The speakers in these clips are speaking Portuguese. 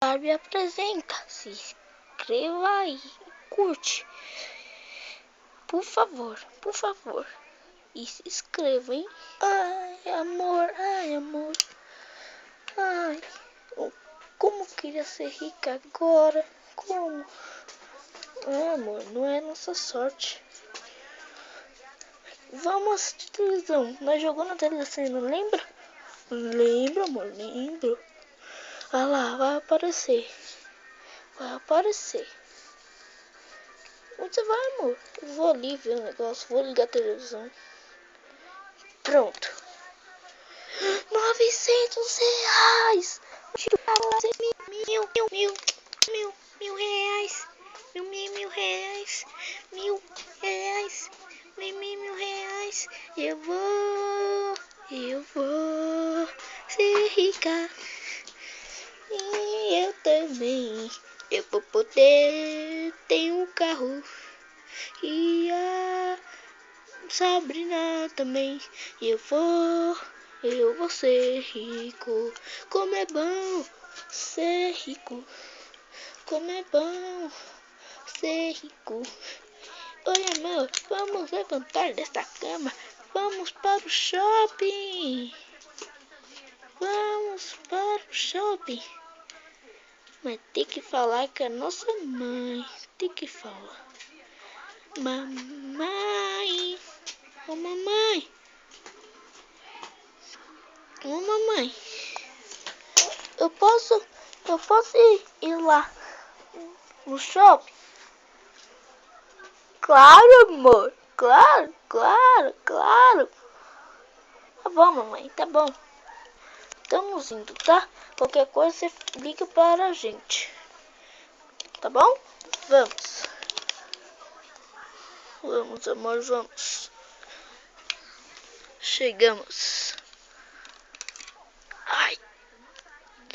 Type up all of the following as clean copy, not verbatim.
Barbie apresenta. Se inscreva aí, curte. Por favor, por favor. E se inscreva, hein? Ai, amor, ai, amor. Ai, como queria ser rica agora. Como? Ah, amor, não é nossa sorte. Vamos assistir televisão. Nós jogamos na televisão, não lembra? Lembro, amor, lembro. Ah lá, vai aparecer. Vai aparecer. Onde você vai, amor? Eu vou ali ver o negócio. Vou ligar a televisão. Pronto. R$ 900. Mil reais. Mil reais. Mil reais. Eu vou ser rica. E eu também. Eu vou poder ter um carro. E a Sabrina também. Eu vou ser rico. Como é bom ser rico. Como é bom ser rico. Oi, amor, vamos levantar desta cama. Vamos para o shopping. Vamos para o shopping. Mas tem que falar com a nossa mãe. Tem que falar. Mamãe. Ô, mamãe. Ô, mamãe. Eu posso ir lá no shopping? Claro, amor. Claro. Tá bom, mamãe. Tá bom. Estamos indo, tá? Qualquer coisa você liga para a gente. Tá bom? Vamos. Vamos, amor, vamos. Chegamos. Ai.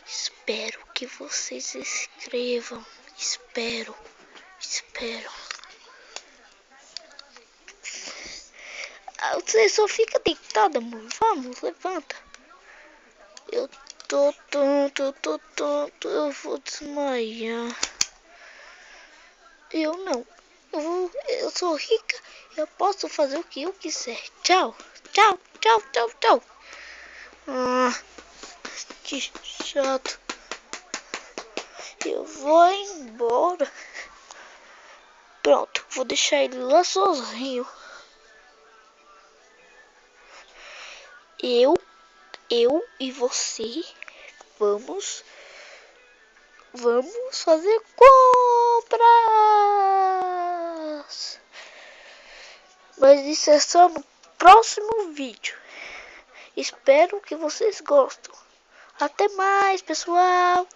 Espero que vocês se inscrevam. Espero. Você só fica deitado, amor. Vamos, levanta. Eu tô tonto. Eu vou desmaiar. Eu não. Eu sou rica. Eu posso fazer o que eu quiser. Tchau. Que chato. Eu vou embora. Pronto, vou deixar ele lá sozinho. Eu e você vamos fazer compras. Mas isso é só no próximo vídeo. Espero que vocês gostem. Até mais, pessoal.